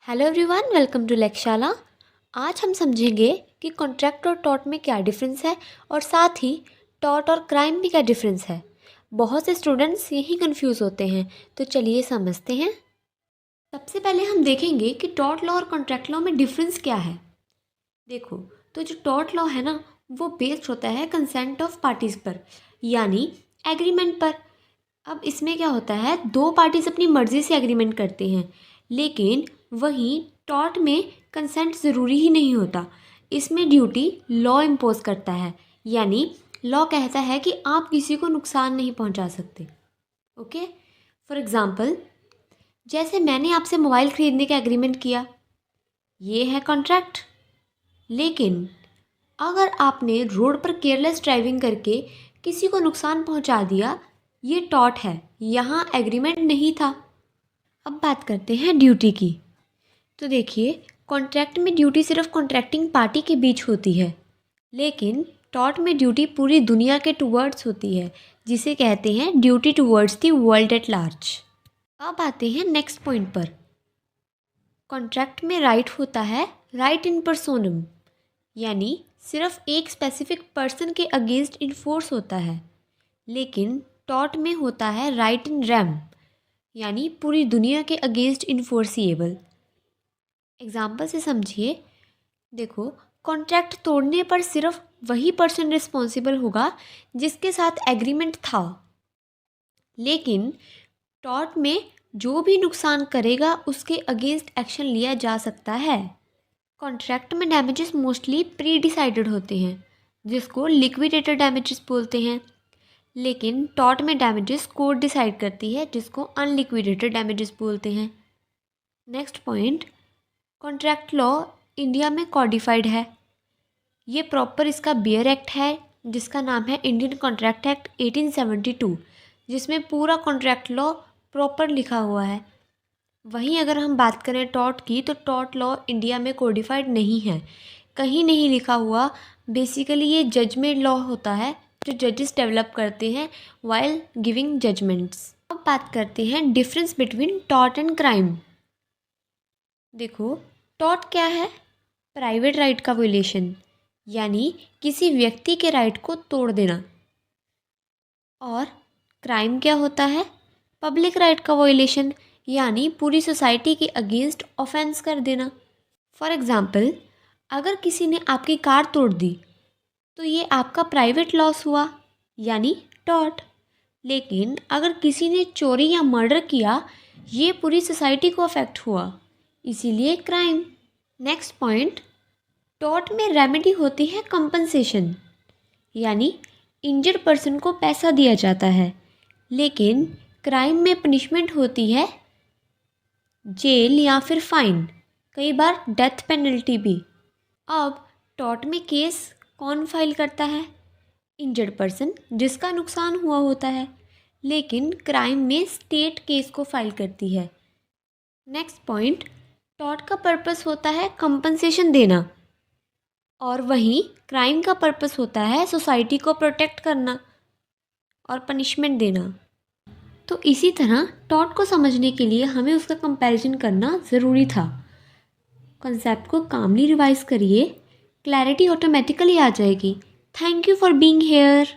Hello everyone, welcome to लेक्शाला। आज हम समझेंगे कि कॉन्ट्रैक्ट और टॉर्ट में क्या डिफरेंस है और साथ ही टॉर्ट और क्राइम में क्या डिफरेंस है। बहुत से स्टूडेंट्स यही कंफ्यूज होते हैं, तो चलिए समझते हैं। सबसे पहले हम देखेंगे कि टॉर्ट लॉ और कॉन्ट्रैक्ट लॉ में डिफरेंस क्या है। देखो, तो जो टॉर्ट लॉ है ना, वो बेस्ड होता है कंसेंट ऑफ पार्टीज़ पर, यानी एग्रीमेंट पर। अब इसमें क्या होता है, दो पार्टीज अपनी मर्जी से एग्रीमेंट करते हैं, लेकिन वहीं टॉर्ट में कंसेंट ज़रूरी ही नहीं होता। इसमें ड्यूटी लॉ इम्पोज करता है, यानी लॉ कहता है कि आप किसी को नुकसान नहीं पहुंचा सकते। ओके, फॉर एग्ज़ाम्पल, जैसे मैंने आपसे मोबाइल ख़रीदने का एग्रीमेंट किया, ये है कॉन्ट्रैक्ट। लेकिन अगर आपने रोड पर केयरलेस ड्राइविंग करके किसी को नुकसान पहुंचा दिया, ये टॉर्ट है, यहाँ एग्रीमेंट नहीं था। अब बात करते हैं ड्यूटी की। तो देखिए, कॉन्ट्रैक्ट में ड्यूटी सिर्फ कॉन्ट्रैक्टिंग पार्टी के बीच होती है, लेकिन टॉर्ट में ड्यूटी पूरी दुनिया के टूवर्ड्स होती है, जिसे कहते हैं duty towards the world at large. अब आते हैं नेक्स्ट पॉइंट पर। कॉन्ट्रैक्ट में राइट होता है राइट इन पर्सोनम, यानी सिर्फ एक स्पेसिफिक पर्सन के अगेंस्ट इन्फोर्स होता है, लेकिन टॉर्ट में होता है राइट इन रेम, यानी पूरी दुनिया के अगेंस्ट इन्फोर्सिएबल। एग्जाम्पल से समझिए। देखो, कॉन्ट्रैक्ट तोड़ने पर सिर्फ वही पर्सन रिस्पॉन्सिबल होगा जिसके साथ एग्रीमेंट था, लेकिन टॉर्ट में जो भी नुकसान करेगा उसके अगेंस्ट एक्शन लिया जा सकता है। कॉन्ट्रैक्ट में डैमेजेस मोस्टली प्री डिसाइडेड होते हैं, जिसको लिक्विडेटेड डैमेजेस बोलते हैं, लेकिन टॉर्ट में डैमेजेस कोर्ट डिसाइड करती है, जिसको अनलिक्विडेटेड डैमेजेस बोलते हैं। Next point, contract law India में कॉडिफाइड है। ये प्रॉपर इसका बेयर एक्ट है, जिसका नाम है इंडियन कॉन्ट्रैक्ट एक्ट 1872, जिसमें पूरा कॉन्ट्रैक्ट लॉ प्रॉपर लिखा हुआ है। वहीं अगर हम बात करें टॉर्ट की, तो टॉर्ट लॉ इंडिया में कोडिफाइड नहीं है, कहीं नहीं लिखा हुआ। बेसिकली ये जजमेंट लॉ होता है जो जजेस डेवलप करते हैं वाइल गिविंग जजमेंट्स। अब बात करते हैं difference between tort and crime. देखो, टॉर्ट क्या है? प्राइवेट राइट का वोलेशन, यानी किसी व्यक्ति के राइट को तोड़ देना। और क्राइम क्या होता है? पब्लिक राइट का वोलेशन, यानी पूरी सोसाइटी के अगेंस्ट ऑफेंस कर देना। फॉर एग्ज़ाम्पल, अगर किसी ने आपकी कार तोड़ दी, तो ये आपका प्राइवेट लॉस हुआ, यानी टॉर्ट। लेकिन अगर किसी ने चोरी या मर्डर किया, ये पूरी सोसाइटी को अफेक्ट हुआ, इसीलिए क्राइम। नेक्स्ट पॉइंट, टॉर्ट में रेमेडी होती है कंपनसेशन, यानी इंजर्ड पर्सन को पैसा दिया जाता है, लेकिन क्राइम में पनिशमेंट होती है जेल या फिर फाइन, कई बार डेथ पेनल्टी भी। अब टॉर्ट में केस कौन फाइल करता है? इंजर्ड पर्सन, जिसका नुकसान हुआ होता है, लेकिन क्राइम में स्टेट केस को फाइल करती है। नेक्स्ट पॉइंट, टॉर्ट का पर्पस होता है कंपनसेशन देना, और वहीं क्राइम का पर्पस होता है सोसाइटी को प्रोटेक्ट करना और पनिशमेंट देना। तो इसी तरह टॉर्ट को समझने के लिए हमें उसका कंपैरिजन करना ज़रूरी था। कॉन्सेप्ट को कामली रिवाइज करिए, क्लैरिटी ऑटोमेटिकली आ जाएगी। Thank you for being hair.